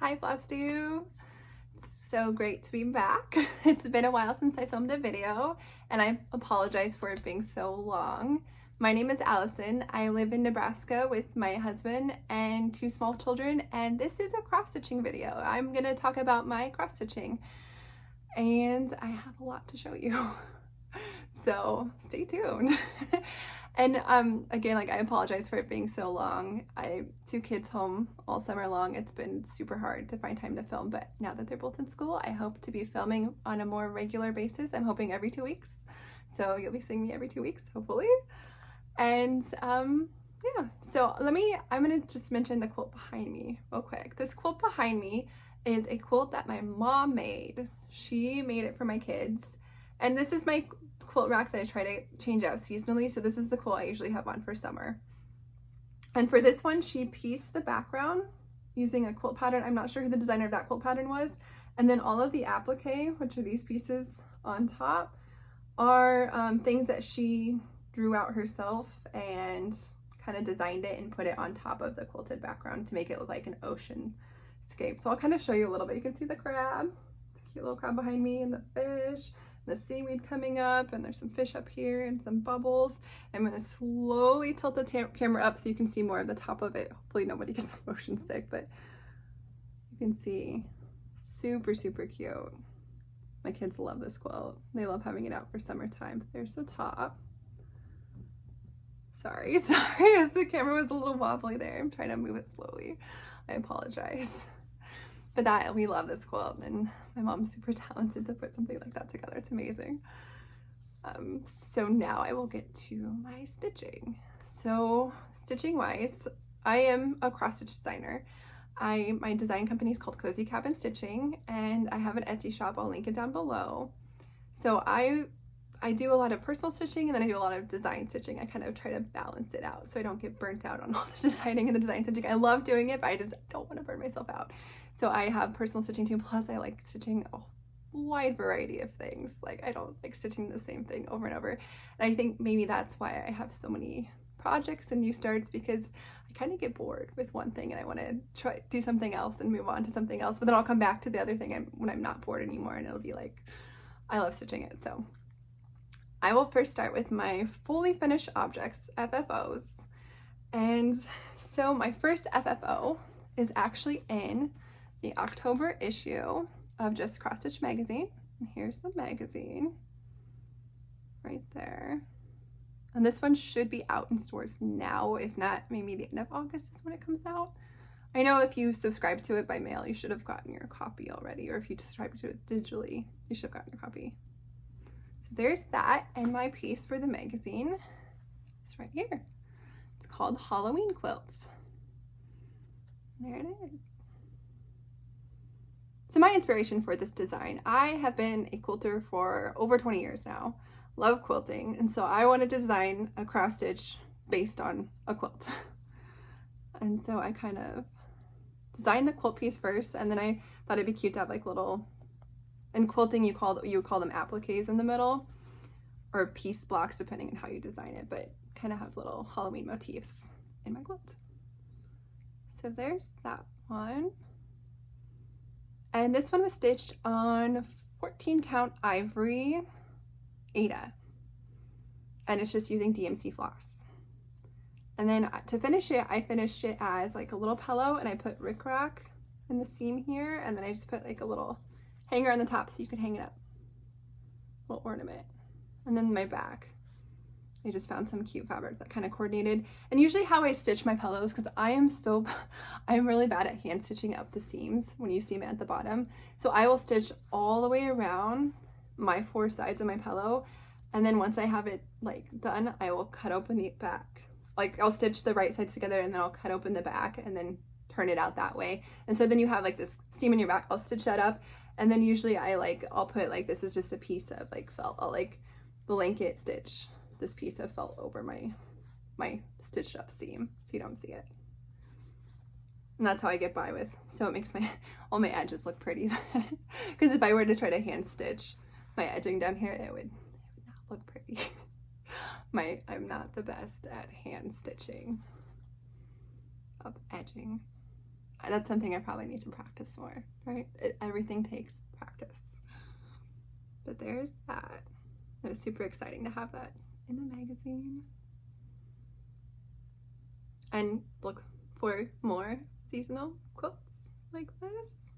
Hi Flosstube! It's so great to be back. It's been a while since I filmed a video and I apologize for it being so long. My name is Allison. I live in Nebraska with my husband and 2 small children, and this is a cross-stitching video. I'm going to talk about my cross-stitching and I have a lot to show you. So stay tuned. And again, like, I apologize for it being so long. I have 2 kids home all summer long. It's been super hard to find time to film, but now that they're both in school, I hope to be filming on a more regular basis. I'm hoping every 2 weeks. So you'll be seeing me every 2 weeks, hopefully. And yeah, so I'm gonna just mention the quilt behind me real quick. This quilt behind me is a quilt that my mom made. She made it for my kids. And this is my quilt rack that I try to change out seasonally. So this is the quilt I usually have on for summer. And for this one, she pieced the background using a quilt pattern. I'm not sure who the designer of that quilt pattern was. And then all of the applique, which are these pieces on top, are things that she drew out herself and kind of designed it and put it on top of the quilted background to make it look like an ocean scape. So I'll kind of show you a little bit. You can see the crab. It's a cute little crab behind me, and the fish, the seaweed coming up, and there's some fish up here and some bubbles. I'm going to slowly tilt the camera up so you can see more of the top of it. Hopefully nobody gets motion sick, but you can see super, super cute. My kids love this quilt. They love having it out for summertime. There's the top. Sorry if the camera was a little wobbly there. I'm trying to move it slowly. I apologize. But we love this quilt, and my mom's super talented to put something like that together. It's amazing. So now I will get to my stitching. So stitching wise, I am a cross stitch designer. My design company is called Cozy Cabin Stitching, and I have an Etsy shop. I'll link it down below. So I do a lot of personal stitching, and then I do a lot of design stitching. I kind of try to balance it out so I don't get burnt out on all the designing and the design stitching. I love doing it, but I just don't want to burn myself out. So I have personal stitching too, plus I like stitching a wide variety of things. Like, I don't like stitching the same thing over and over. And I think maybe that's why I have so many projects and new starts, because I kind of get bored with one thing and I want to try do something else and move on to something else, but then I'll come back to the other thing when I'm not bored anymore, and it'll be like, I love stitching it. So I will first start with my fully finished objects, FFOs. And so my first FFO is actually in the October issue of Just Cross Stitch magazine. And here's the magazine right there. And this one should be out in stores now. If not, maybe the end of August is when it comes out. I know if you subscribe to it by mail, you should have gotten your copy already, or if you subscribe to it digitally, you should have gotten your copy. There's that, and my piece for the magazine is right here. It's called Halloween Quilts. There it is. So my inspiration for this design, I have been a quilter for over 20 years now. Love quilting, and so I wanted to design a cross stitch based on a quilt. And so I kind of designed the quilt piece first, and then I thought it'd be cute to have like little, in quilting you would call them appliques in the middle, or piece blocks depending on how you design it, but kind of have little Halloween motifs in my quilt. So there's that one. And this one was stitched on 14 count ivory Ada, and it's just using DMC floss. And then to finish it, I finished it as like a little pillow, and I put rickrack in the seam here, and then I just put like a little hanger on the top so you can hang it up, little ornament. And then my back, I just found some cute fabric that kind of coordinated. And usually how I stitch my pillows, because I'm really bad at hand stitching up the seams when you seam it at the bottom. So I will stitch all the way around my 4 sides of my pillow, and then once I have it like done, I will cut open the back. Like, I'll stitch the right sides together, and then I'll cut open the back and then turn it out that way. And so then you have like this seam in your back. I'll stitch that up, and then usually I'll put like, this is just a piece of like felt. I'll like blanket stitch this piece of felt over my stitched up seam so you don't see it. And that's how I get by with, so it makes all my edges look pretty. Because if I were to try to hand stitch my edging down here, it would not look pretty. I'm not the best at hand stitching up edging. that's something I probably need to practice more, right? Everything takes practice. But there's that. It was super exciting to have that in the magazine. And look for more seasonal quilts like this.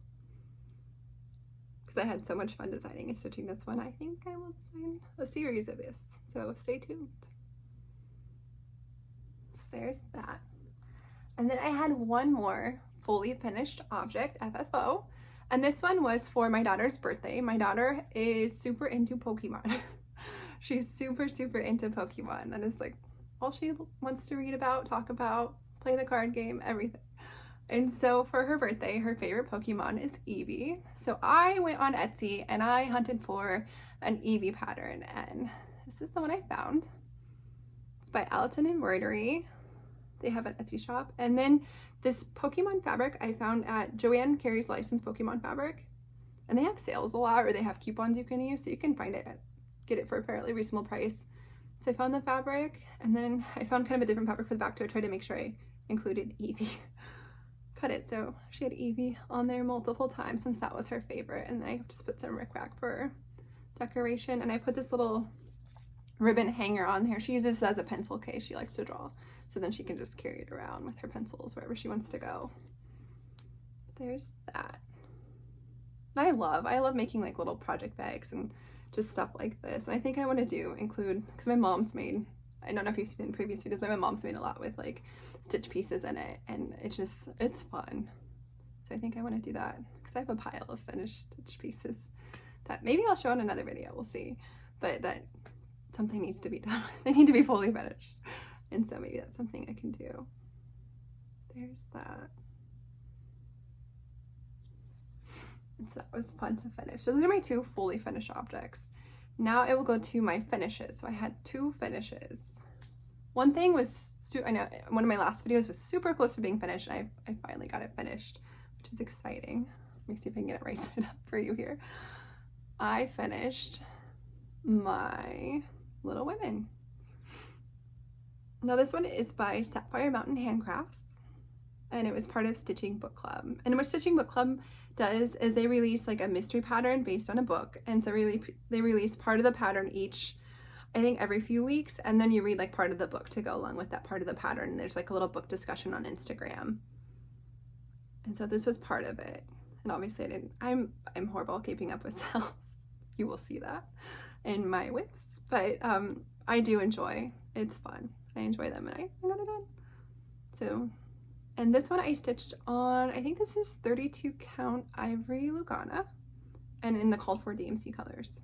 Because I had so much fun designing and stitching this one. I think I will design a series of this. So stay tuned. So there's that. And then I had one more fully finished object, FFO. And this one was for my daughter's birthday. My daughter is super into Pokemon. She's super, super into Pokemon. And it's like all she wants to read about, talk about, play the card game, everything. And so for her birthday, her favorite Pokemon is Eevee. So I went on Etsy and I hunted for an Eevee pattern. And this is the one I found. It's by Aliton Embroidery. They have an Etsy shop. And then this Pokemon fabric I found at Joanne Carey's Licensed Pokemon Fabric. And they have sales a lot, or they have coupons you can use, so you can find it, get it for a fairly reasonable price. So I found the fabric, and then I found kind of a different fabric for the back too. I tried to make sure I included Eevee. Cut it so she had Eevee on there multiple times since that was her favorite. And then I just put some rickrack for decoration, and I put this little ribbon hanger on here. She uses this as a pencil case. She likes to draw, so then she can just carry it around with her pencils wherever she wants to go. There's that. And I love making like little project bags and just stuff like this. And I think I want to include, because my mom's made, I don't know if you've seen it in previous videos, but my mom's made a lot with like stitch pieces in it, and it's fun. So I think I want to do that because I have a pile of finished stitch pieces that maybe I'll show in another video, we'll see. But that something needs to be done. They need to be fully finished. And so maybe that's something I can do. There's that. And so that was fun to finish. So those are my two fully finished objects. Now it will go to my finishes. So I had two finishes. One thing was, I know one of my last videos was super close to being finished. And I finally got it finished, which is exciting. Let me see if I can get it right side up for you here. I finished my Little Women. Now this one is by Sapphire Mountain Handcrafts, and it was part of Stitching Book Club. And what Stitching Book Club does is they release like a mystery pattern based on a book, and so really they release part of the pattern each, I think every few weeks, and then you read like part of the book to go along with that part of the pattern. And there's like a little book discussion on Instagram, and so this was part of it. And obviously I'm horrible at keeping up with sales. You will see that in my WIPS, but I do enjoy, it's fun. I enjoy them, and I got it done. So, and this one I stitched on, I think this is 32 count Ivory Lugana, and in the called for DMC colors.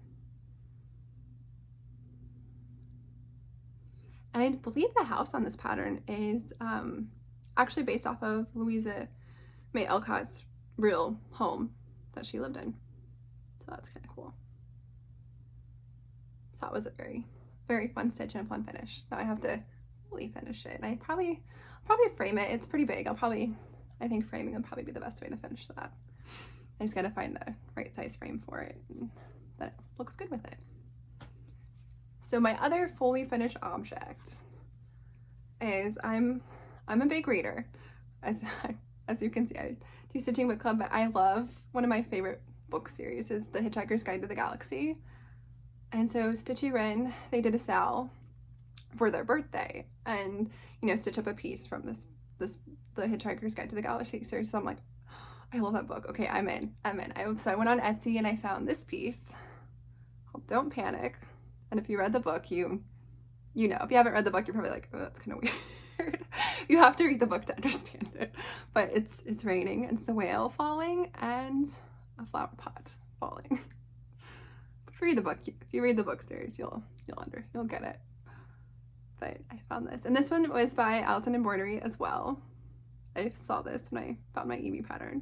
And I believe the house on this pattern is actually based off of Louisa May Alcott's real home that she lived in. So that's kind of cool. So that was a very, very fun stitch and a fun finish. Now I have to fully finish it. And I'll probably frame it. It's pretty big. I think framing would probably be the best way to finish that. I just gotta find the right size frame for it and that it looks good with it. So my other fully finished object is, I'm a big reader. As you can see, I do Stitching Book Club, but I love, one of my favorite book series is The Hitchhiker's Guide to the Galaxy. And so Stitchy Wren, they did a sale for their birthday, and stitch up a piece from the Hitchhiker's Guide to the Galaxy series. So I'm like, I love that book. Okay, I'm in. So I went on Etsy and I found this piece called Don't Panic. And if you read the book, you know. If you haven't read the book, you're probably like, oh, that's kind of weird. You have to read the book to understand it. But it's raining, and it's a whale falling and a flower pot falling. But if you read the book series, you'll get it. But I found this, and this one was by Aliton Embroidery as well. I saw this when I found my Eevee pattern,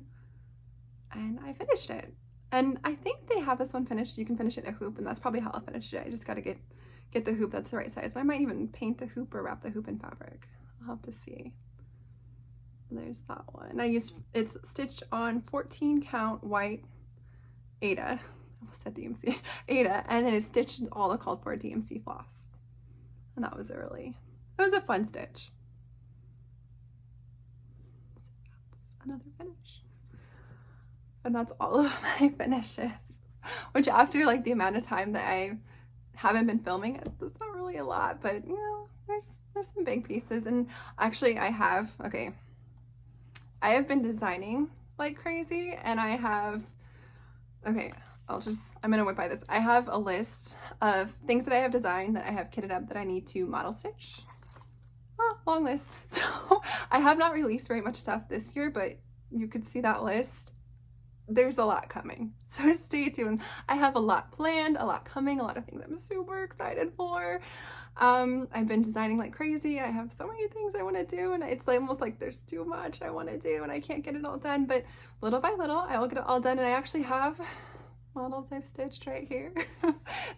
and I finished it. And I think they have this one finished. You can finish it in a hoop, and that's probably how I'll finish it. I just got to get the hoop that's the right size. And I might even paint the hoop or wrap the hoop in fabric. I'll have to see. There's that one. It's stitched on 14 count white Ada. I almost said DMC. Ada, and then it's stitched all the called for DMC floss. And that was it was a fun stitch. So another finish. And that's all of my finishes, which after like the amount of time that I haven't been filming, it's not really a lot, but you know, there's some big pieces. And actually I have been designing like crazy, and I'm gonna whip by this. I have a list of things that I have designed that I have kitted up that I need to model stitch. Long list. So I have not released very much stuff this year, but you could see that list. There's a lot coming, so stay tuned. I have a lot planned, a lot coming, a lot of things I'm super excited for. I've been designing like crazy. I have so many things I want to do, and it's like almost like there's too much I want to do and I can't get it all done, but little by little I will get it all done. And I actually have models I've stitched right here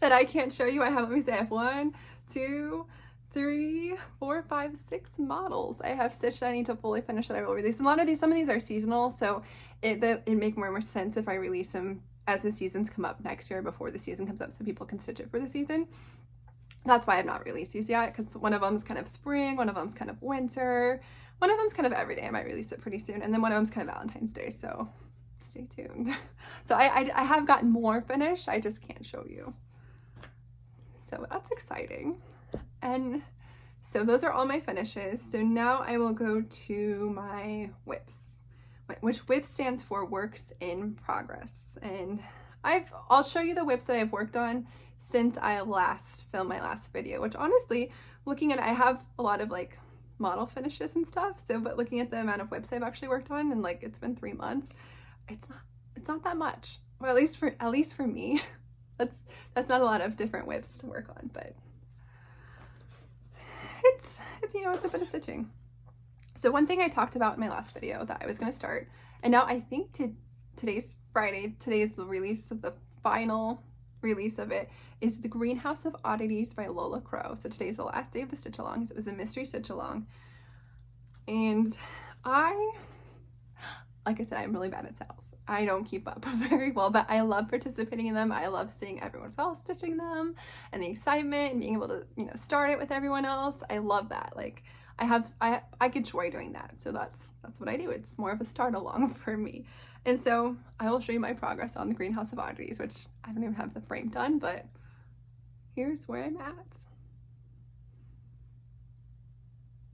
that I can't show you. I have, let me say, I have 1, 2, 3, 4, 5, 6 models I have stitched that I need to fully finish that I will release. And some of these are seasonal, so it make more sense if I release them as the seasons come up next year before the season comes up, so people can stitch it for the season. That's why I've not released these yet, because one of them's kind of spring, one of them's kind of winter, one of them's kind of every day. I might release it pretty soon, and then one of them's kind of Valentine's Day, so stay tuned. So I have gotten more finished, I just can't show you. So that's exciting. And so those are all my finishes. So now I will go to my WIPS, which WIPS stands for Works in Progress. And I'll show you the WIPS that I've worked on since I last filmed my last video, which honestly, looking at it, I have a lot of like model finishes and stuff. So, but looking at the amount of WIPS I've actually worked on, and like it's been 3 months, it's not that much. Well, at least for me, that's not a lot of different WIPS to work on, but it's you know, it's a bit of stitching. So one thing I talked about in my last video that I was going to start, and now I think today's Friday, today's the release of the final release of it, is the Greenhouse of Oddities by Lola. So today's the last day of the stitch along. It was a mystery stitch along, and like I said, I'm really bad at sales. I don't keep up very well, but I love participating in them. I love seeing everyone else stitching them and the excitement and being able to, you know, start it with everyone else. I love that. Like I get joy doing that. So that's what I do. It's more of a start along for me. And so I will show you my progress on the Greenhouse of Oddities, which I don't even have the frame done, but here's where I'm at.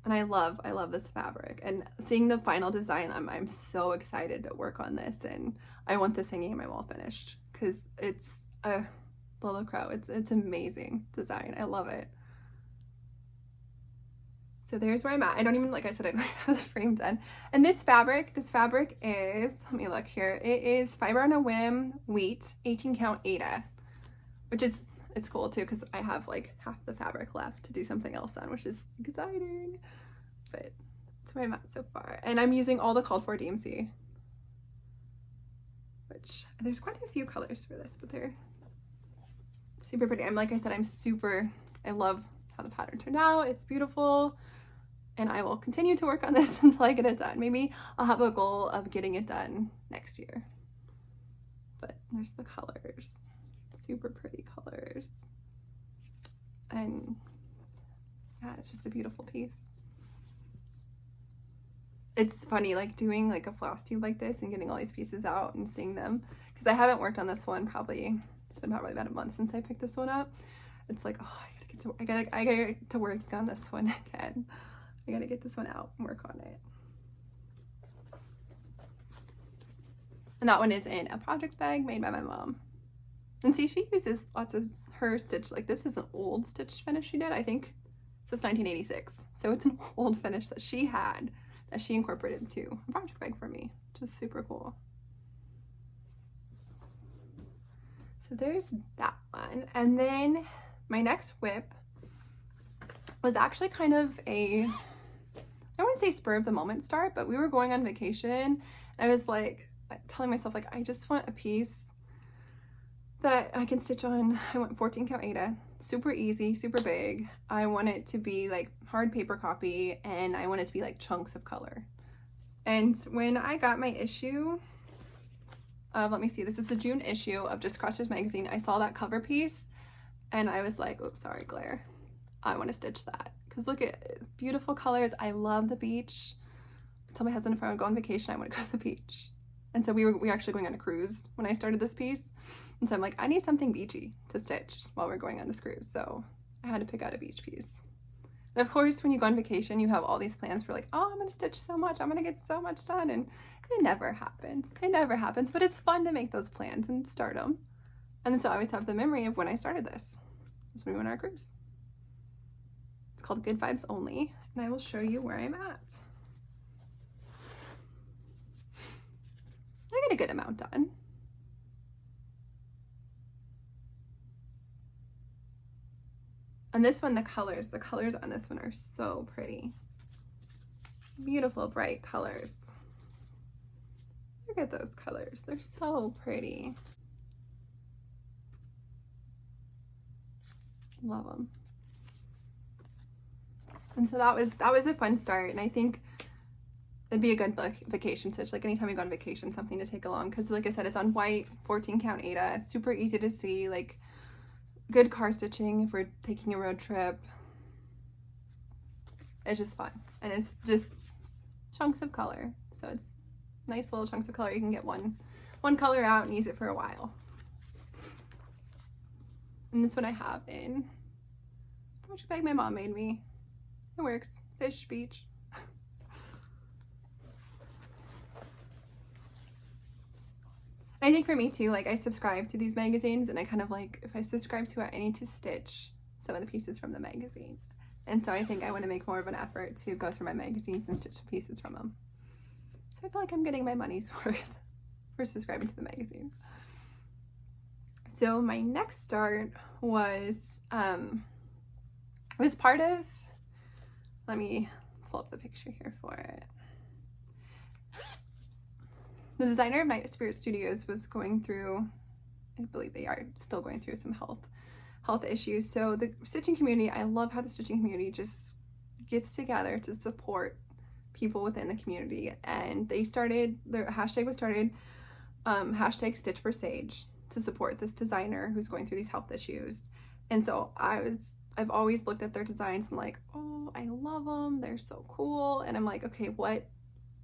And I love this fabric, and seeing the final design, I'm so excited to work on this, and I want this hanging in my wall finished because it's a Lola Crow. It's amazing design. I love it. So there's where I'm at. I don't even, like I said, I don't have the frame done. And this fabric is, let me look here. It is Fiber on a Whim Wheat 18 count Ada, which is, it's cool too, because I have like half the fabric left to do something else on, which is exciting. But that's where I'm at so far. And I'm using all the called for DMC, which there's quite a few colors for this, but they're super pretty. Like I said, I love how the pattern turned out. It's beautiful. And I will continue to work on this until I get it done. Maybe I'll have a goal of getting it done next year. But there's the colors. Super pretty colors. And yeah, it's just a beautiful piece. It's funny, like doing like a floss tube like this and getting all these pieces out and seeing them, because I haven't worked on this one it's been probably about a month since I picked this one up. It's like, oh, I gotta get to work on this one again. I gotta get this one out and work on it. And that one is in a project bag made by my mom. And see, she uses lots of her stitch. Like this is an old stitch finish she did, I think. Since 1986. So it's an old finish that she had that she incorporated into a project bag for me, which is super cool. So there's that one. And then my next whip was actually kind of I wouldn't say spur of the moment start, but we were going on vacation and I was like telling myself, like, I just want a piece that I can stitch on. I want 14 count Ada, super easy, super big. I want it to be like hard paper copy, and I want it to be like chunks of color. And when I got my issue of, let me see, this is a June issue of Just Crossers magazine, I saw that cover piece and I was like, oops, sorry, glare. I want to stitch that because look at it, beautiful colors. I love the beach told my husband if I would go on vacation, I want to go to the beach. And so we were actually going on a cruise when I started this piece. And so I'm like, I need something beachy to stitch while we're going on this cruise. So I had to pick out a beach piece. And of course, when you go on vacation, you have all these plans for like, oh, I'm going to stitch so much. I'm going to get so much done. And it never happens. It never happens. But it's fun to make those plans and start them. And then so I always have the memory of when I started this. This is when we went on our cruise. It's called Good Vibes Only. And I will show you where I'm at. I got a good amount done. And this one, the colors on this one are so pretty. Beautiful, bright colors. Look at those colors. They're so pretty. Love them. And so that was a fun start. And I think it'd be a good vacation stitch. Like anytime we go on vacation, something to take along. Because like I said, it's on white, 14 count Aida. Super easy to see. Like good car stitching if we're taking a road trip. It's just fun. And it's just chunks of color. So it's nice little chunks of color. You can get one color out and use it for a while. And this one I have in project bag my mom made me. It works. Fish, beach. I think for me too, like I subscribe to these magazines and I kind of like, if I subscribe to it, I need to stitch some of the pieces from the magazine. And so I think I want to make more of an effort to go through my magazines and stitch pieces from them. So I feel like I'm getting my money's worth for subscribing to the magazine. So my next start was part of, let me pull up the picture here for it. The designer of Night Spirit Studios was going through, I believe they are still going through some health issues. So the stitching community, I love how the stitching community just gets together to support people within the community. And they started, their hashtag was started, hashtag Stitch for Sage, to support this designer who's going through these health issues. And so I've always looked at their designs and like, oh, I love them. They're so cool. And I'm like, okay,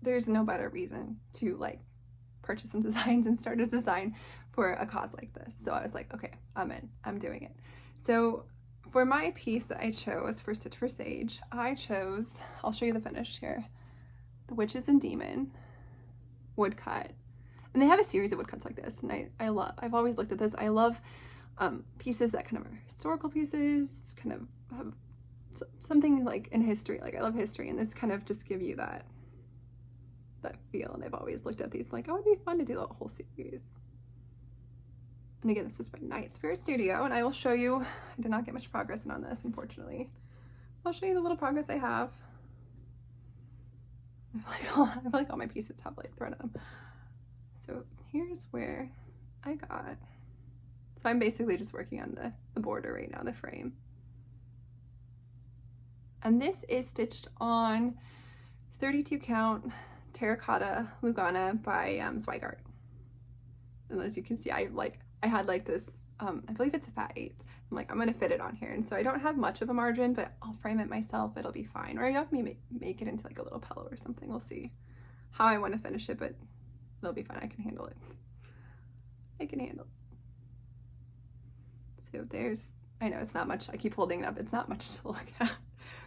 there's no better reason to like purchase some designs and start a design for a cause like this. So I was like, okay, I'm in, I'm doing it. So for my piece that I chose for Stitch for Sage, I'll show you the finish here, the Witches and Demon woodcut. And they have a series of woodcuts like this, and I've always looked at this. I love pieces that kind of are historical pieces, kind of have something like in history. Like I love history, and this kind of just give you that feel. And I've always looked at these like, oh, it'd be fun to do a whole series. And again, this is by Night Spirit Studio, and I will show you. I did not get much progress on this, unfortunately. I'll show you the little progress I have. I feel like all my pieces have like thread on them. So here's where I got. So I'm basically just working on the border right now, the frame. And this is stitched on 32 count terracotta Lugana by Zweigart. And as you can see, I had like this, I believe it's a fat 1/8. I'm like, I'm gonna fit it on here. And so I don't have much of a margin, but I'll frame it myself. It'll be fine. Or you have me make it into like a little pillow or something. We'll see how I want to finish it, but it'll be fine. I can handle it. I can handle it. So there's, I know it's not much. I keep holding it up. It's not much to look at.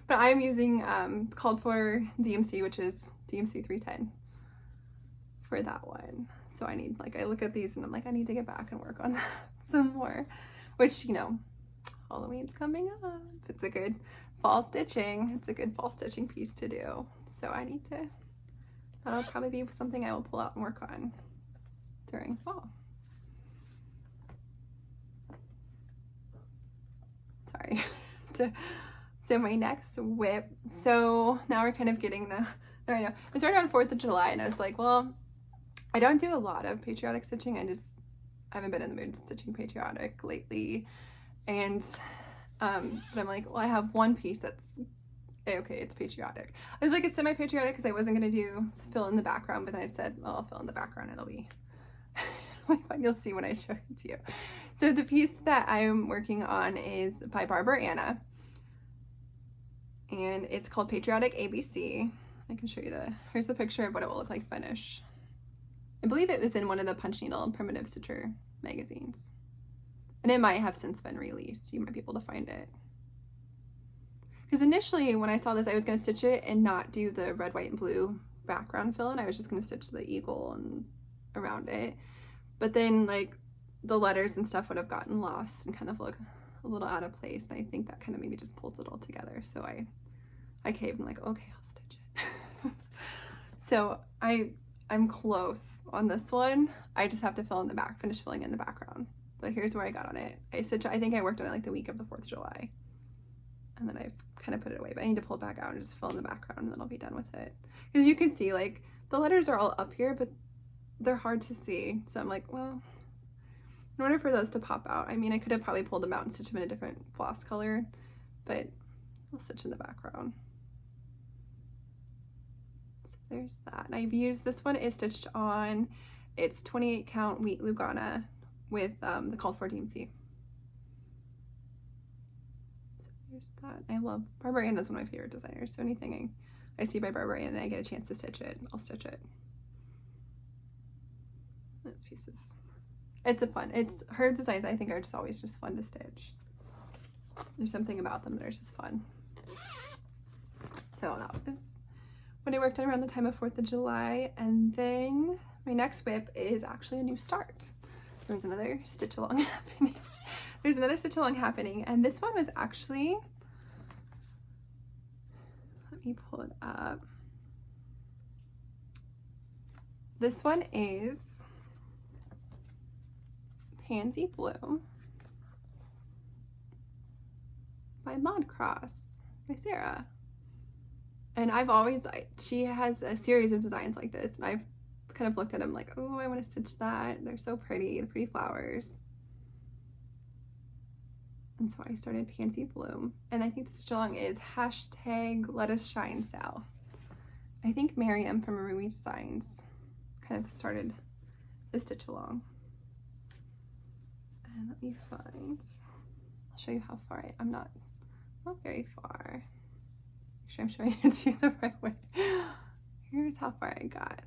But I'm using called for DMC, which is DMC 310 for that one. So I need, like, I look at these and I'm like, I need to get back and work on that some more. Which, you know, Halloween's coming up. It's a good fall stitching. It's a good fall stitching piece to do. So I need to, that'll probably be something I will pull out and work on during fall. Sorry. So my next whip. So now we're kind of getting I know. I started on 4th of July and I was like, well, I don't do a lot of patriotic stitching. I haven't been in the mood stitching patriotic lately. And but I'm like, well, I have one piece that's okay, it's patriotic. I was like, it's semi-patriotic because I wasn't gonna do fill in the background, but then I said, well, I'll fill in the background, it'll be fun. You'll see when I show it to you. So the piece that I'm working on is by Barbara Anna, and it's called Patriotic ABC. I can show you here's the picture of what it will look like finished. I believe it was in one of the Punch Needle and Primitive Stitcher magazines. And it might have since been released. You might be able to find it. Because initially when I saw this, I was going to stitch it and not do the red, white, and blue background fill in. I was just going to stitch the eagle and around it. But then like the letters and stuff would have gotten lost and kind of look a little out of place. And I think that kind of maybe just pulls it all together. So I caved and like, okay, I'll stitch it. So I'm close on this one. I just have to fill in the back, finish filling in the background. But here's where I got on it. I think I worked on it like the week of the 4th of July. And then I've kind of put it away, but I need to pull it back out and just fill in the background and then I'll be done with it. Because you can see like the letters are all up here, but they're hard to see. So I'm like, well, in order for those to pop out, I mean, I could have probably pulled them out and stitched them in a different floss color, but I'll stitch in the background. So there's that. And I've used, this one is stitched on, it's 28 count wheat Lugana with the called for DMC. So there's that. I love, Barbara Ann is one of my favorite designers, so anything I see by Barbara Ann and I get a chance to stitch it, I'll stitch it. And it's pieces. It's her designs I think are just always just fun to stitch. There's something about them that are just fun. So that was what I worked on around the time of 4th of July. And then my next whip is actually a new start. There's another stitch along happening. There's another stitch along happening. And this one was actually, let me pull it up. This one is Pansy Blue by ModCross by Sarah. And I've always, she has a series of designs like this, and I've kind of looked at them like, oh, I want to stitch that. They're so pretty, the pretty flowers. And so I started Pansy Bloom. And I think the stitch along is #LetUsShineSal. I think Miriam from WIPS Designs kind of started the stitch along. And let me find, I'll show you how far I'm not very far. Make sure I'm showing it to you the right way. Here's how far I got.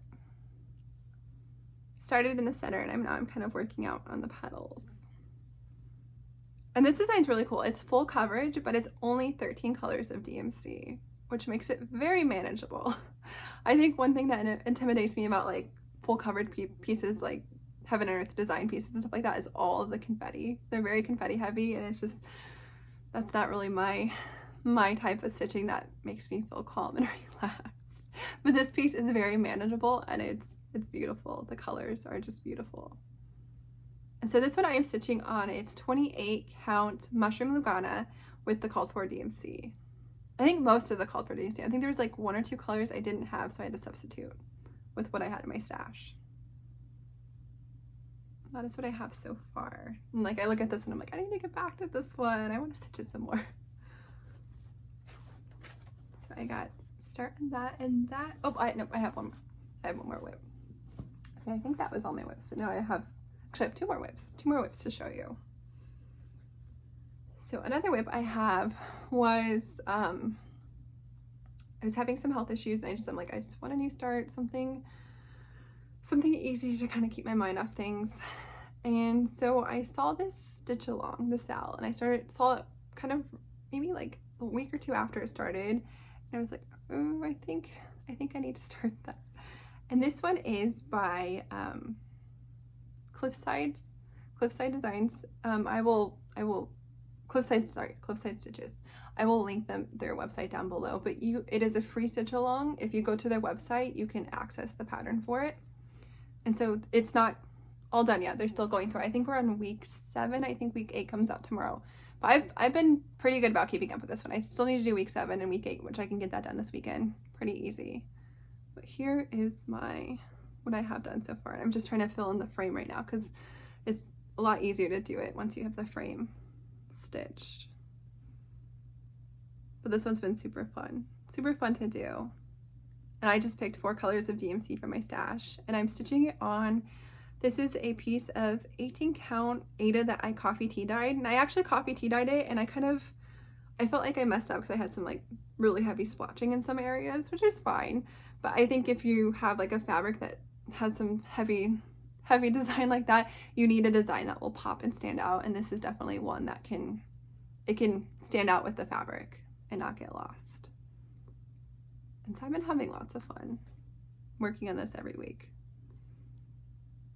Started in the center and I'm kind of working out on the petals. And this design's really cool. It's full coverage, but it's only 13 colors of DMC, which makes it very manageable. I think one thing that intimidates me about like full coverage pieces like Heaven and Earth design pieces and stuff like that is all of the confetti. They're very confetti heavy, and it's just, that's not really my type of stitching that makes me feel calm and relaxed. But this piece is very manageable and it's beautiful. The colors are just beautiful. And so this one I am stitching on, it's 28 count Mushroom Lugana with the called for DMC. I think most of the called for DMC. I think there was like 1 or 2 colors I didn't have, so I had to substitute with what I had in my stash. That is what I have so far. And like I look at this and I'm like, I need to get back to this one. I want to stitch it some more. So I got start on that and that. Oh, I have one more whip. So I think that was all my whips, but now I have 2 more whips. 2 more whips to show you. So another whip I have was I was having some health issues and I'm like, I just want a new start, something easy to kind of keep my mind off things. And so I saw this stitch along, the Sal, and I saw it kind of maybe like a week or 2 after it started. And I was like, oh, I think I need to start that. And this one is by Cliffside Designs. Cliffside Stitches. I will link their website down below, but it is a free stitch along. If you go to their website, you can access the pattern for it. And so it's not all done yet. They're still going through. I think we're on week 7. I think week 8 comes out tomorrow. But I've been pretty good about keeping up with this one. I still need to do week 7 and week 8, which I can get that done this weekend. Pretty easy. But here is what I have done so far. And I'm just trying to fill in the frame right now because it's a lot easier to do it once you have the frame stitched. But this one's been super fun to do. And I just picked 4 colors of DMC from my stash and I'm stitching it on. This is a piece of 18 count Ada that I coffee tea dyed, and I actually coffee tea dyed it, and I felt like I messed up because I had some like really heavy splotching in some areas, which is fine. But I think if you have like a fabric that has some heavy design like that, you need a design that will pop and stand out. And this is definitely one that can stand out with the fabric and not get lost. And so I've been having lots of fun working on this every week.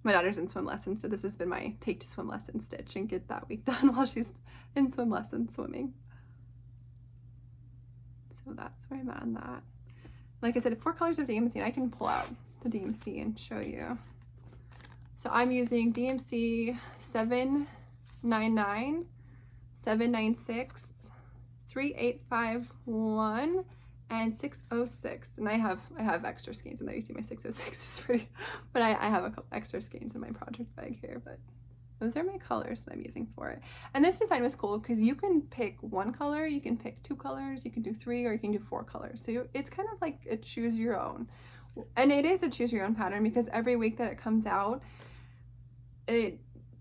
My daughter's in swim lessons, so this has been my take to swim lesson stitch and get that week done while she's in swim lessons swimming. So that's where I'm at on that. Like I said, 4 colors of DMC, and I can pull out the DMC and show you. So I'm using DMC 799, 796, 3851, and 606. And I have extra skeins in there. You see my 606 is pretty, but I have a couple extra skeins in my project bag here, but those are my colors that I'm using for it. And this design was cool because you can pick 1 color, you can pick 2 colors, you can do 3, or you can do 4 colors. So it's kind of like a choose your own. And it is a choose your own pattern because every week that it comes out,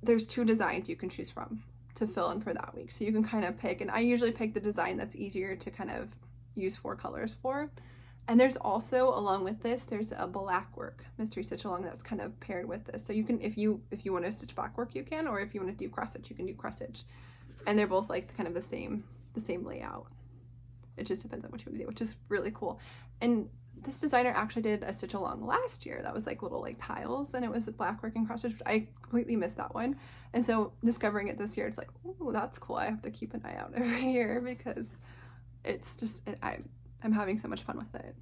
there's 2 designs you can choose from to fill in for that week. So you can kind of pick, and I usually pick the design that's easier to kind of use 4 colors for. And there's also, along with this, there's a black work mystery stitch along that's kind of paired with this. So you can, if you want to stitch black work, you can, or if you want to do cross stitch, you can do cross stitch. And they're both like kind of the same layout. It just depends on what you want to do, which is really cool. And this designer actually did a stitch along last year that was like little like tiles, and it was black work and cross stitch. I completely missed that one. And so discovering it this year, it's like, oh, that's cool. I have to keep an eye out every year because it's just, I'm having so much fun with it.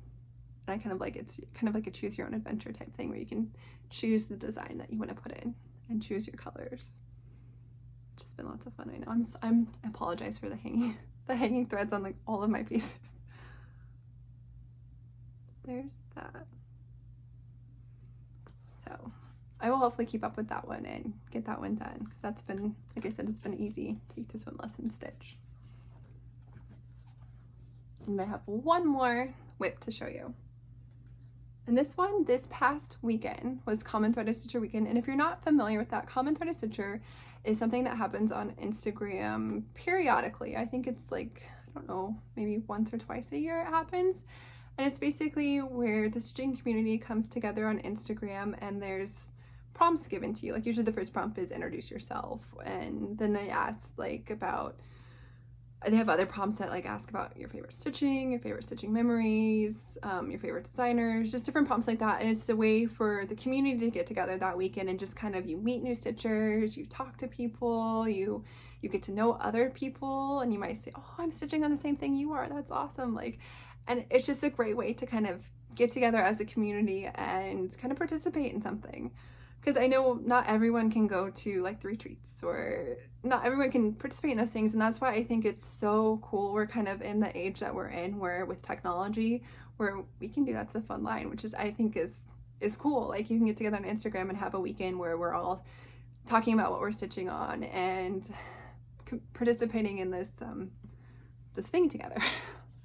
And I kind of like, it's kind of like a choose your own adventure type thing where you can choose the design that you want to put in and choose your colors. Which has been lots of fun. I know I apologize for the hanging threads on like all of my pieces. There's that. So I will hopefully keep up with that one and get that one done, because that's been, like I said, it's been easy take to swim lesson stitch. And I have one more WIP to show you. And this one, this past weekend, was Common Threaded Stitcher weekend. And if you're not familiar with that, Common Threaded Stitcher is something that happens on Instagram periodically. I think it's like, I don't know, maybe once or twice a year it happens. And it's basically where the stitching community comes together on Instagram, and there's prompts given to you. Like usually the first prompt is introduce yourself, and then they ask like about, they have other prompts that like ask about your favorite stitching memories, your favorite designers, just different prompts like that. And it's a way for the community to get together that weekend and just kind of, you meet new stitchers, you talk to people, you get to know other people, and you might say, oh, I'm stitching on the same thing you are, that's awesome. Like, and it's just a great way to kind of get together as a community and kind of participate in something. Because I know not everyone can go to like the retreats, or not everyone can participate in those things. And that's why I think it's so cool. We're kind of in the age that we're in, where with technology, where we can do that's a fun line, which is, I think is cool. Like you can get together on Instagram and have a weekend where we're all talking about what we're stitching on and participating in this thing together.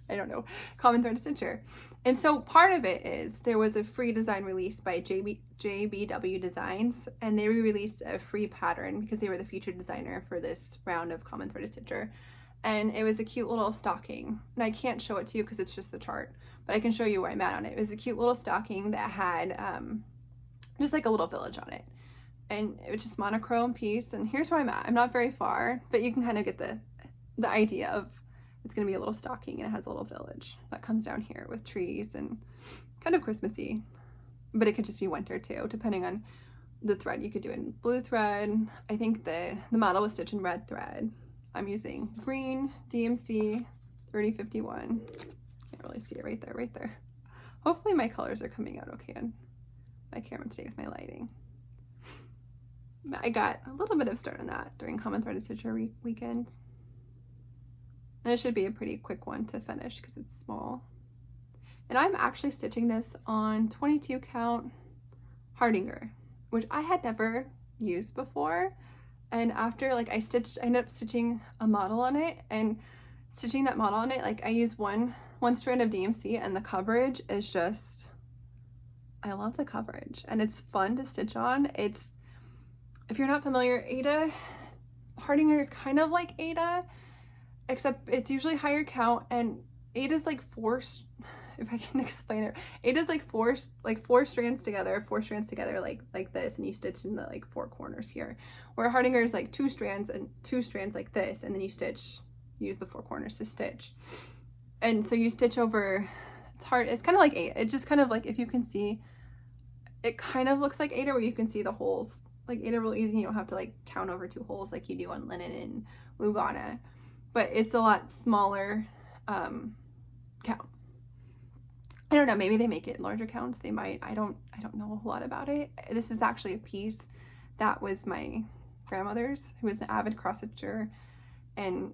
I don't know, Common Threaded Stitcher. And so part of it is there was a free design release by JBW Designs, and they released a free pattern because they were the featured designer for this round of Common Threaded Stitcher. And it was a cute little stocking. And I can't show it to you because it's just the chart, but I can show you where I'm at on it. It was a cute little stocking that had just like a little village on it. And it was just monochrome piece. And here's where I'm at. I'm not very far, but you can kind of get the idea of, it's going to be a little stocking, and it has a little village that comes down here with trees and kind of Christmassy, but it could just be winter too, depending on the thread. You could do it in blue thread. I think the model was stitched in red thread. I'm using green DMC 3051. Can't really see it right there. Hopefully my colors are coming out okay on my camera today with my lighting. But I got a little bit of start on that during Common Threaded Stitcher weekends. And it should be a pretty quick one to finish because it's small. And I'm actually stitching this on 22 count Hardinger, which I had never used before. And after like I ended up stitching a model on it, and stitching that model on it, like I use one strand of DMC, and the coverage is just, I love the coverage, and it's fun to stitch on. It's, if you're not familiar, Hardinger is kind of like Ada, except it's usually higher count, and 8 is like four, if I can explain it, 8 is like four strands together, like this, and you stitch in the like 4 corners here. Where Hardanger is like 2 strands and 2 strands like this, and then you use the 4 corners to stitch. And so you stitch over, it's hard, it's kind of like 8. It just kind of like, if you can see, it kind of looks like 8 where you can see the holes. Like 8 are real easy, you don't have to like count over 2 holes like you do on linen and Lugana. But it's a lot smaller count. I don't know, maybe they make it larger counts. They might. I don't know a whole lot about it. This is actually a piece that was my grandmother's, who was an avid cross stitcher, and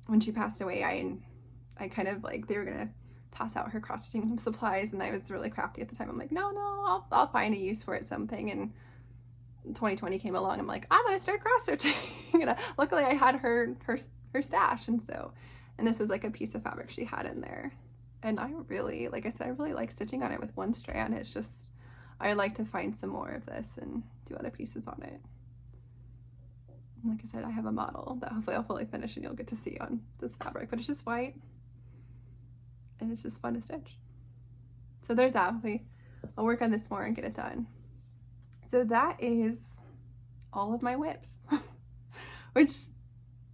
when she passed away, I kind of like, they were gonna toss out her cross stitching supplies, and I was really crafty at the time. I'm like, no, I'll find a use for it, something. And 2020 came along. I'm like, I'm gonna start cross stitching. And luckily I had her stash, and this was like a piece of fabric she had in there. And I really, like I said, I really like stitching on it with 1 strand. It's just, I'd like to find some more of this and do other pieces on it. And like I said, I have a model that hopefully I'll fully finish and you'll get to see on this fabric, but it's just white and it's just fun to stitch. So there's that. Hopefully I'll work on this more and get it done. So that is all of my WIPs, which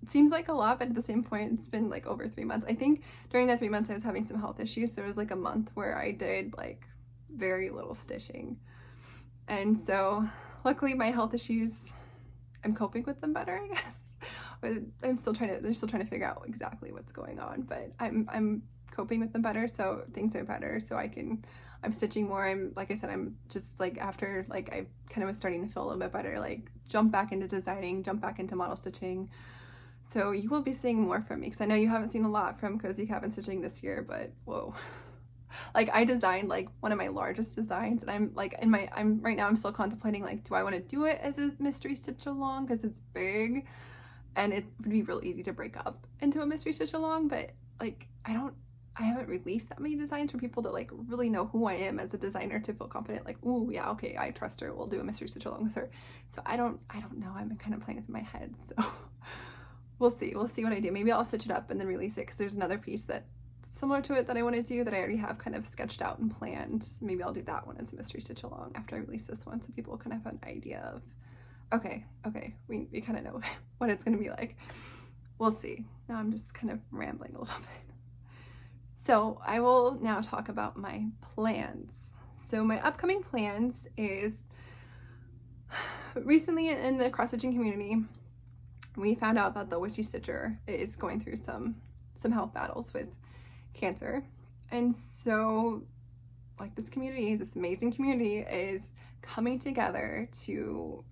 seems like a lot, but at the same point, it's been like over 3 months. I think during that 3 months, I was having some health issues. So there was like a month where I did like very little stitching. And so luckily my health issues, I'm coping with them better, I guess. But they're still trying to figure out exactly what's going on, but I'm coping with them better. So things are better. So I'm stitching more. Like I said, I'm just like, after like I kind of was starting to feel a little bit better, like jump back into designing, jump back into model stitching. So you will be seeing more from me, because I know you haven't seen a lot from Cozy Cabin Stitching this year, but whoa. Like I designed like one of my largest designs, and I'm like right now I'm still contemplating like, do I want to do it as a mystery stitch along, because it's big and it would be real easy to break up into a mystery stitch along, but like I haven't released that many designs for people to like really know who I am as a designer, to feel confident like, ooh, yeah, okay, I trust her, we'll do a mystery stitch along with her. So I don't know, I've been kind of playing with it in my head, so we'll see what I do. Maybe I'll stitch it up and then release it, because there's another piece that's similar to it that I want to do that I already have kind of sketched out and planned. Maybe I'll do that one as a mystery stitch along after I release this one, so people kind of have an idea of, okay, we kind of know what it's going to be like. We'll see. Now I'm just kind of rambling a little bit. So I will now talk about my plans. So my upcoming plans is, recently in the cross stitching community, we found out that the Witchy stitcher is going through some health battles with cancer. And so like this amazing community is coming together to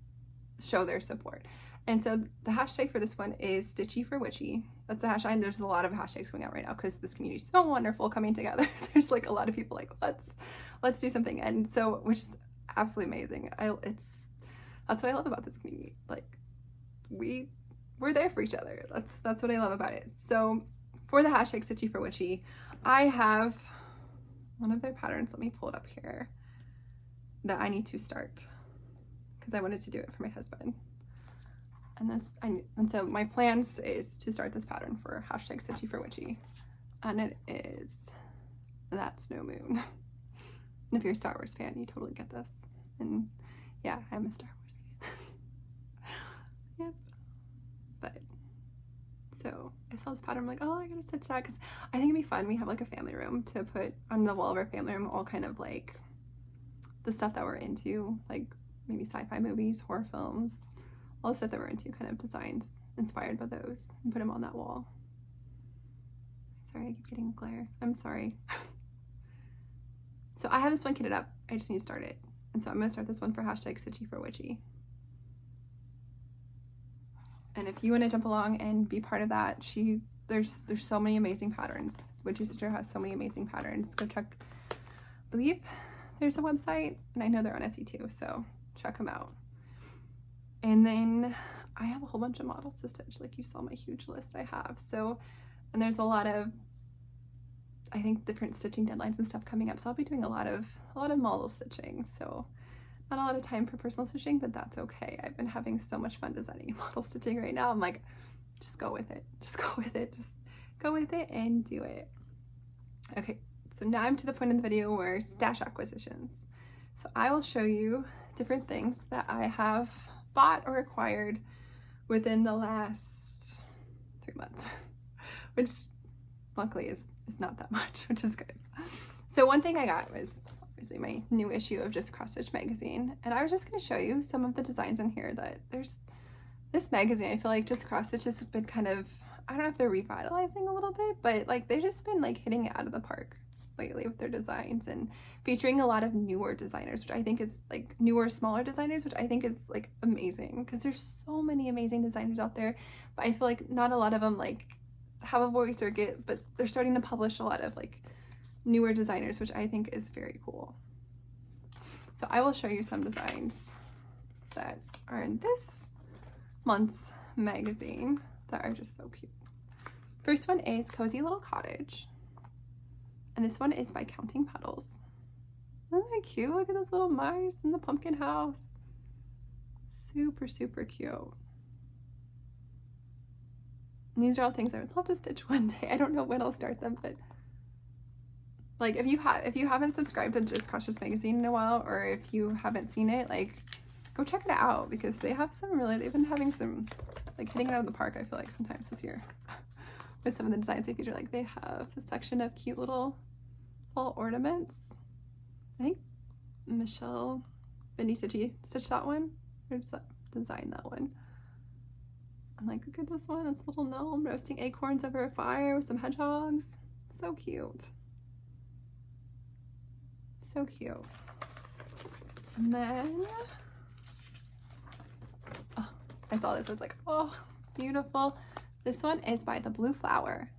show their support. And so the hashtag for this one is Stitchy for Witchy. That's the hashtag. There's a lot of hashtags going out right now because this community is so wonderful coming together. There's like a lot of people like, let's do something. And so, which is absolutely amazing. That's what I love about this community. Like we're there for each other. That's what I love about it. So for the hashtag Stitchy for Witchy, I have one of their patterns. Let me pull it up here, that I need to start because I wanted to do it for my husband. And so my plans is to start this pattern for hashtag Stitchy for Witchy, and it is that snow moon. And if you're a Star Wars fan, you totally get this. And yeah, I'm a Star Wars fan. Yep. But so I saw this pattern, I'm like, oh, I gotta stitch that, because I think it'd be fun. We have like a family room to put on the wall of our family room, all kind of like the stuff that we're into, like maybe sci-fi movies, horror films, all the stuff that we're into, kind of designs inspired by those, and put them on that wall. Sorry, I keep getting glare. I'm sorry. So I have this one kitted up. I just need to start it. And so I'm gonna start this one for hashtag Stitchy for Witchy. And if you want to jump along and be part of that, there's so many amazing patterns. Witchy Stitcher has so many amazing patterns. Go check, I believe there's a website, and I know they're on Etsy too, so check them out. And then I have a whole bunch of models to stitch, like you saw my huge list I have. So, and there's a lot of, I think, different stitching deadlines and stuff coming up. So I'll be doing a lot of model stitching. So not a lot of time for personal stitching, but that's okay. I've been having so much fun designing and model stitching right now. I'm like, just go with it. Just go with it. Just go with it and do it. Okay, so now I'm to the point in the video where stash acquisitions. So I will show you different things that I have bought or acquired within the last 3 months, which luckily is not that much, which is good. So one thing I got was obviously my new issue of Just Cross Stitch magazine, and I was just going to show you some of the designs in here that there's this magazine. I feel like Just Cross Stitch has been kind of, I don't know if they're revitalizing a little bit, but like they've just been like hitting it out of the park lately with their designs and featuring a lot of newer designers, which I think is like newer, smaller designers, which I think is like amazing because there's so many amazing designers out there, but I feel like not a lot of them like have a voice or get, but they're starting to publish a lot of like newer designers, which I think is very cool. So I will show you some designs that are in this month's magazine that are just so cute. First one is Cozy Little Cottage. And this one is by Counting Petals. Isn't that cute? Look at those little mice in the pumpkin house. Super, super cute. And these are all things I would love to stitch one day. I don't know when I'll start them, but like if you haven't subscribed to Just Cross Stitch magazine in a while, or if you haven't seen it, like go check it out because they've been having some like hitting it out of the park, I feel like sometimes this year. With some of the designs they feature, like they have the section of cute little fall ornaments. I think Michelle Benicici stitched that one, or designed that one. And like, look at this one, it's a little gnome roasting acorns over a fire with some hedgehogs. So cute. So cute. And then, oh, I saw this, I was like, oh, beautiful. This one is by The Blue Flower,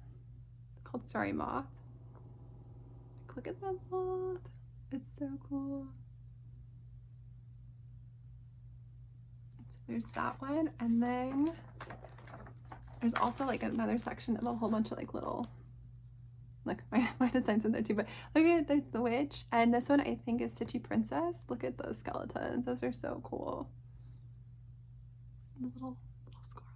called Starry Moth. Look at that moth. It's so cool. So there's that one. And then there's also like another section of a whole bunch of like little, look, my design's in there too, but look at it, there's the witch. And this one I think is Stitchy Princess. Look at those skeletons. Those are so cool. The little squirrel.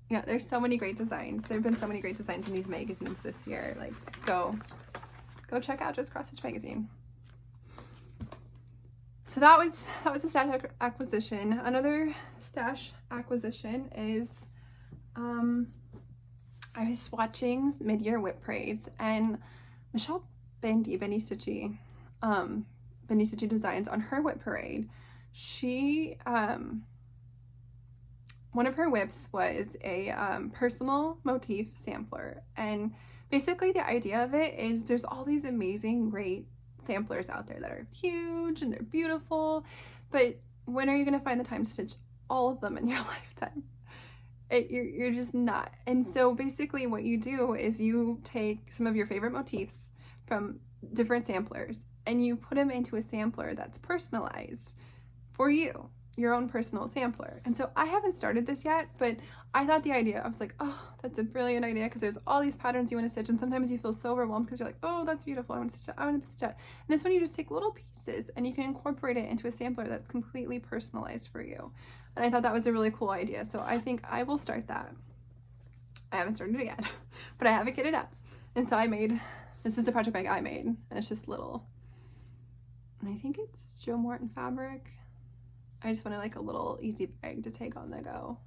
Yeah, there's so many great designs. There have been so many great designs in these magazines this year. Like, go check out Just Cross Stitch magazine. So that was a stash acquisition. Another stash acquisition is, I was watching mid-year WIP parades, and Michelle Benicici Designs, on her WIP parade, she one of her WIPs was a personal motif sampler, and basically the idea of it is there's all these amazing, great samplers out there that are huge and they're beautiful, but when are you going to find the time to stitch all of them in your lifetime? You're just not. And so basically what you do is you take some of your favorite motifs from different samplers and you put them into a sampler that's personalized for you, your own personal sampler. And so I haven't started this yet, but I thought the idea, I was like, oh, that's a brilliant idea, because there's all these patterns you want to stitch, and sometimes you feel so overwhelmed because you're like, oh, that's beautiful, I want to stitch that, I want to stitch that. And this one you just take little pieces and you can incorporate it into a sampler that's completely personalized for you. And I thought that was a really cool idea, so I think I will start that. I haven't started it yet, but I have it kitted up. And so this is a project bag I made, and it's just little, and I think it's Joe Morton fabric. I just wanted like a little easy bag to take on the go.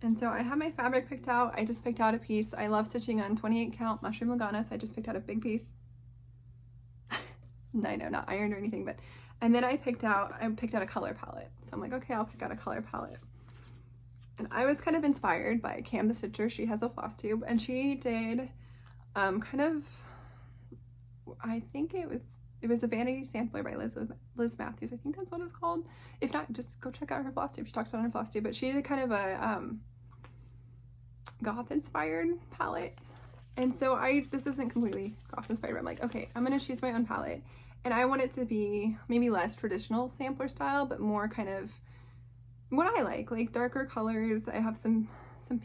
And so I have my fabric picked out. I just picked out a piece. I love stitching on 28 count mushroom lagana, so I just picked out a big piece. I know, not ironed or anything, but, and then I picked out a color palette. So I'm like, okay, I'll pick out a color palette. And I was kind of inspired by Cam the Stitcher. She has a Flosstube, and she did kind of, I think it was a vanity sampler by Liz Matthews. I think that's what it's called. If not, just go check out her Flosstube. She talks about it on her Flosstube, but she did kind of a goth inspired palette. And so this isn't completely goth inspired, but I'm like, okay, I'm gonna choose my own palette, and I want it to be maybe less traditional sampler style, but more kind of what I like darker colors. I have some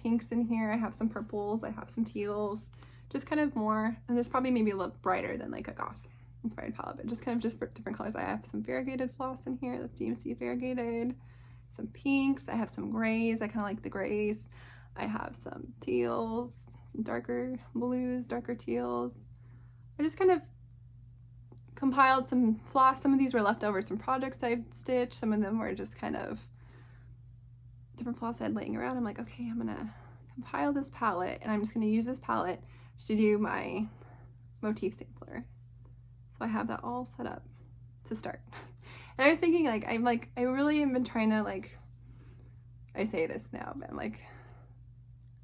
pinks in here, I have some purples, I have some teals, just kind of more, and this probably maybe a little brighter than like a goth inspired palette, but just kind of just for different colors. I have some variegated floss in here, that's DMC variegated, some pinks, I have some grays, I kind of like the grays, I have some teals, some darker blues, darker teals. I just kind of compiled some floss. Some of these were left over some projects I've stitched. Some of them were just kind of different floss I had laying around. I'm like, okay, I'm gonna compile this palette, and I'm just gonna use this palette to do my motif sampler. So I have that all set up to start. And I was thinking, like, I really have been trying to, like, I say this now, but I'm like,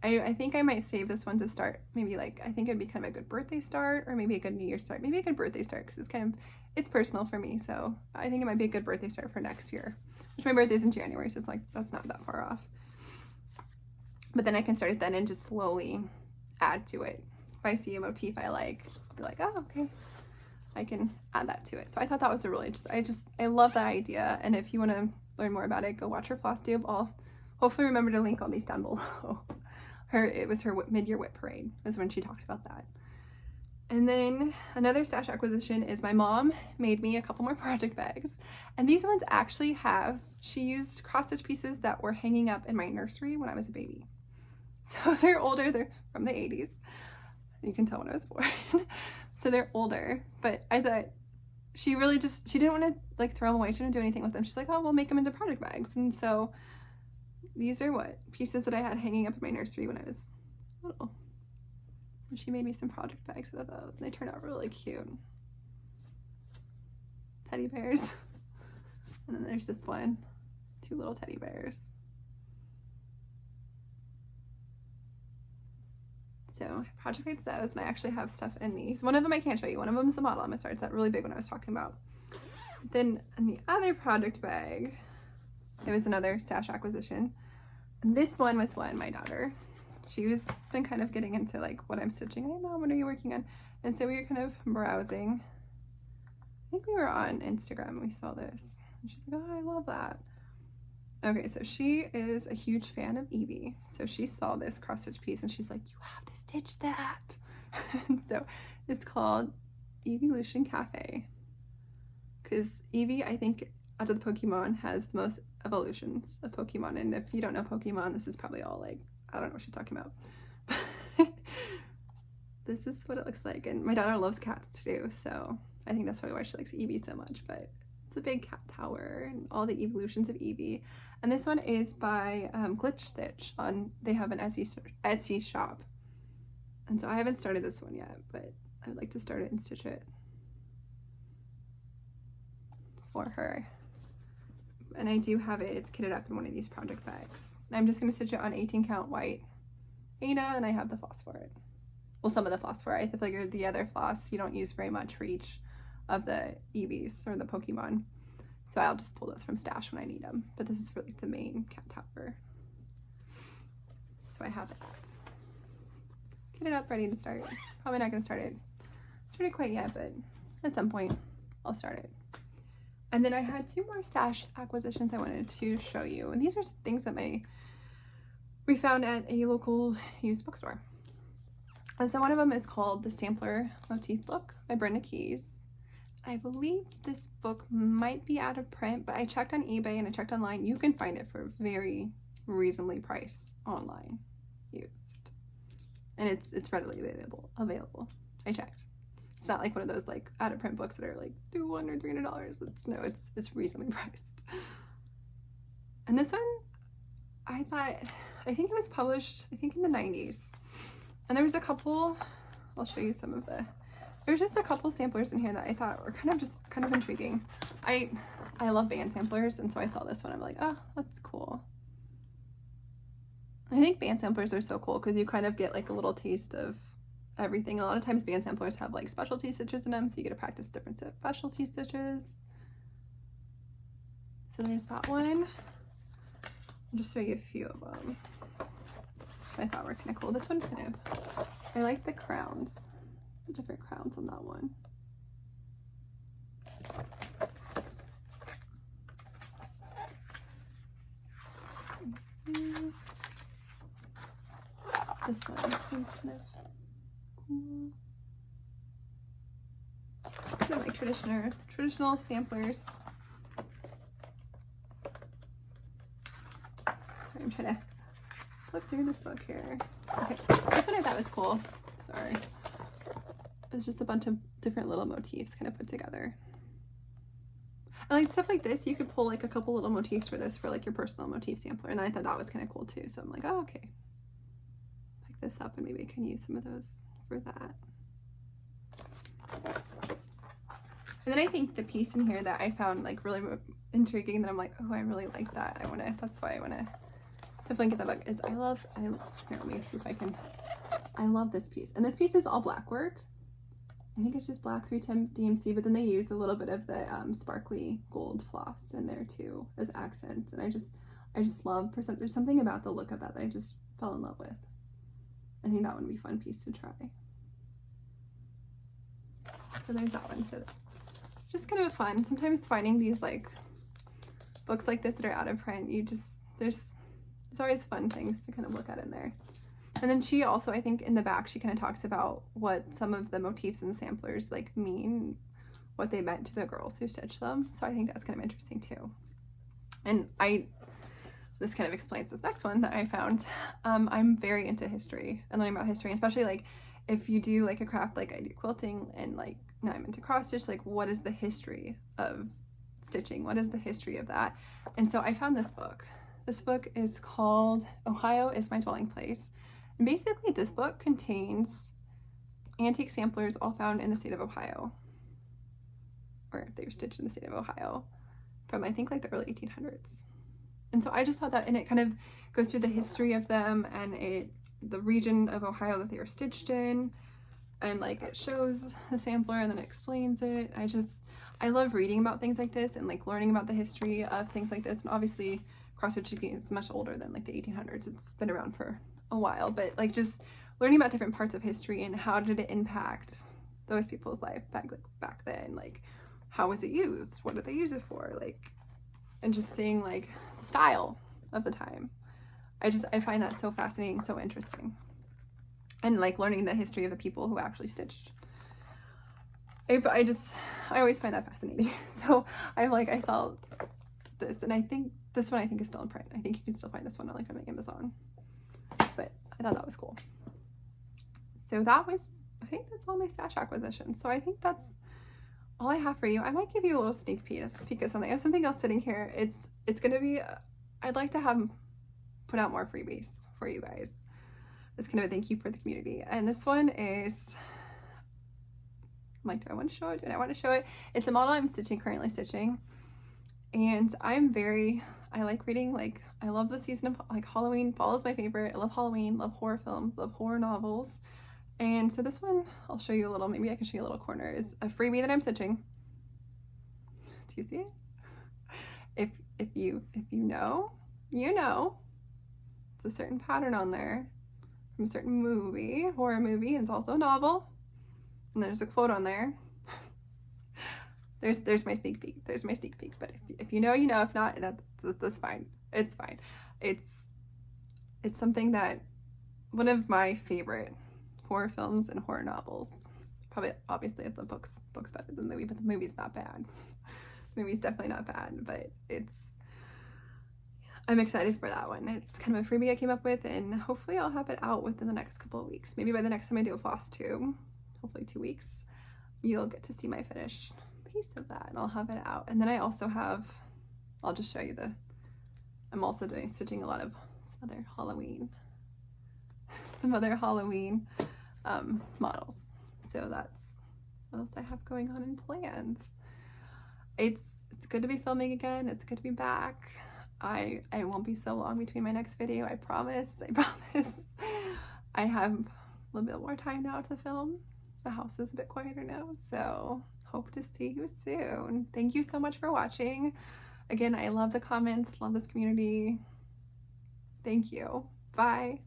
I think I might save this one to start. Maybe, like, I think it'd be kind of a good birthday start, or maybe a good New Year's start. Maybe a good birthday start, because it's kind of, it's personal for me. So I think it might be a good birthday start for next year, which my birthday's in January, so it's like, that's not that far off. But then I can start it then and just slowly add to it. If I see a motif I like, I'll be like, oh, okay, I can add that to it. So I thought that was a really I love that idea. And if you want to learn more about it, go watch her Flosstube. I'll hopefully remember to link all these down below. It was her mid-year WIP parade is when she talked about that. And then another stash acquisition is my mom made me a couple more project bags. And these ones actually she used cross-stitch pieces that were hanging up in my nursery when I was a baby. So they're older, they're from the 80s. You can tell when I was born. So they're older, but I thought she didn't want to, like, throw them away. She didn't do anything with them. She's like, oh, we'll make them into project bags. And so these are pieces that I had hanging up in my nursery when I was little. So she made me some project bags out of those, and they turned out really cute. Teddy bears. And then there's this one, 2 little teddy bears. So I project bags those, and I actually have stuff in these. One of them I can't show you. One of them is the model I'm gonna start. It's that really big one I was talking about. Then in the other project bag, it was another stash acquisition. And this one was my daughter. She's been kind of getting into, like, what I'm stitching. Hey, Mom, what are you working on? And so we were kind of browsing. I think we were on Instagram and we saw this. And she's like, oh, I love that. Okay, so she is a huge fan of Eevee. So she saw this cross-stitch piece and she's like, you have to stitch that. And so it's called Evolution Cafe. Because Eevee, I think, out of the Pokemon, has the most evolutions of Pokemon. And if you don't know Pokemon, this is probably all, like, I don't know what she's talking about. This is what it looks like. And my daughter loves cats too, so I think that's probably why she likes Eevee so much. But it's a big cat tower and all the evolutions of Eevee. And this one is by Glitch Stitch. They have an Etsy shop. And so I haven't started this one yet, but I would like to start it and stitch it for her. And I do have it's kitted up in one of these project bags. And I'm just going to stitch it on 18 count white Ada, and I have the floss for it. Well, some of the floss for it. I figured the other floss you don't use very much for each of the Eevees or the Pokemon. So I'll just pull those from stash when I need them. But this is for, like, the main cat tower. So I have that. Kitted up, ready to start. Probably not going to start it quite yet, but at some point I'll start it. And then I had 2 more stash acquisitions I wanted to show you. And these are things that we found at a local used bookstore. And so one of them is called The Sampler Motif Book by Brenda Keys. I believe this book might be out of print, but I checked on eBay and I checked online. You can find it for very reasonably priced online used. And it's readily available. I checked. It's not like one of those, like, out of print books that are like $200 or $300. It's reasonably priced. And this one, I think it was published, I think, in the 90s. And there was a couple, I'll show you some of there's just a couple samplers in here that I thought were kind of intriguing. I love band samplers, and so I saw this one. I'm like, oh, that's cool. I think band samplers are so cool because you kind of get, like, a little taste of everything. A lot of times band samplers have, like, specialty stitches in them, so you get to practice different specialty stitches. So there's that one. I'll just show you a few of them I thought were kind of cool. This one I like the crowns, the different crowns on that one. Let's see. This one seems kind of cool. It's kind of like traditional samplers. Sorry, I'm trying to flip through this book here. Okay, this one I thought was cool. Sorry. It was just a bunch of different little motifs kind of put together. And like stuff like this, you could pull like a couple little motifs for this for like your personal motif sampler. And I thought that was kind of cool too. So I'm like, oh, okay. Pick this up and maybe I can use some of those for that. And then I think the piece in here that I found like really intriguing that I'm like, oh, I really like that. That's why I want to definitely get that book is here, let me see if I can. I love this piece. And this piece is all black work. I think it's just black 310 DMC, but then they use a little bit of the sparkly gold floss in there too as accents. And I just love, there's something about the look of that I just fell in love with. I think that one would be a fun piece to try. So there's that one. So just kind of fun. Sometimes finding these like books like this that are out of print, there's always fun things to kind of look at in there. And then she also, I think in the back, she kind of talks about what some of the motifs and samplers like mean, what they meant to the girls who stitched them. So I think that's kind of interesting too. And this kind of explains this next one that I found. I'm very into history and learning about history, especially like if you do like a craft like I do quilting and like now I'm into cross stitch, like what is the history of stitching? What is the history of that? And so I found this book. This book is called Ohio is My Dwelling Place. And basically this book contains antique samplers all found in the state of Ohio, or they were stitched in the state of Ohio from I think like the early 1800s. And so I just thought that, and it kind of goes through the history of them and the region of Ohio that they were stitched in, and like it shows the sampler and then it explains it. I love reading about things like this and like learning about the history of things like this. And obviously cross stitching is much older than like the 1800s. It's been around for a while, but like just learning about different parts of history and how did it impact those people's life back then, like how was it used, what did they use it for, like, and just seeing like style of the time. I find that so fascinating, so interesting, and like learning the history of the people who actually stitched. I always find that fascinating. So I saw this, and I think this one is still in print. I think you can still find this one on Amazon. But I thought that was cool. So I think that's all my stash acquisitions. So I think that's all I have for you. I might give you a little sneak peek of something. I have something else sitting here. It's gonna be, I'd like to put out more freebies for you guys. It's kind of a thank you for the community. And this one is, I'm like, do I want to show it? Do I want to show it? It's a model I'm currently stitching. And I like reading, like, I love the season of, like, Halloween. Fall is my favorite. I love Halloween, love horror films, love horror novels. And so this one, I'll show you a little, maybe I can show you a little corner, is a freebie that I'm stitching. Do you see it? If you know, you know. It's a certain pattern on there from a certain movie, horror movie, and it's also a novel. And there's a quote on there. There's my sneak peek. There's my sneak peek. But if you know, you know. If not, that's fine. It's fine. It's something that one of my favorite horror films and horror novels. Probably, obviously, the book's better than the movie, but the movie's not bad. The movie's definitely not bad, but I'm excited for that one. It's kind of a freebie I came up with, and hopefully I'll have it out within the next couple of weeks. Maybe by the next time I do a Flosstube, hopefully 2 weeks, you'll get to see my finished piece of that, and I'll have it out. And then I also have, I'll just show you I'm also stitching a lot of some other Halloween models. So that's what else I have going on in plans. It's good to be filming again. It's good to be back. I won't be so long between my next video. I promise. I have a little bit more time now to film. The house is a bit quieter now, so hope to see you soon. Thank you so much for watching. Again, I love the comments, love this community. Thank you. Bye.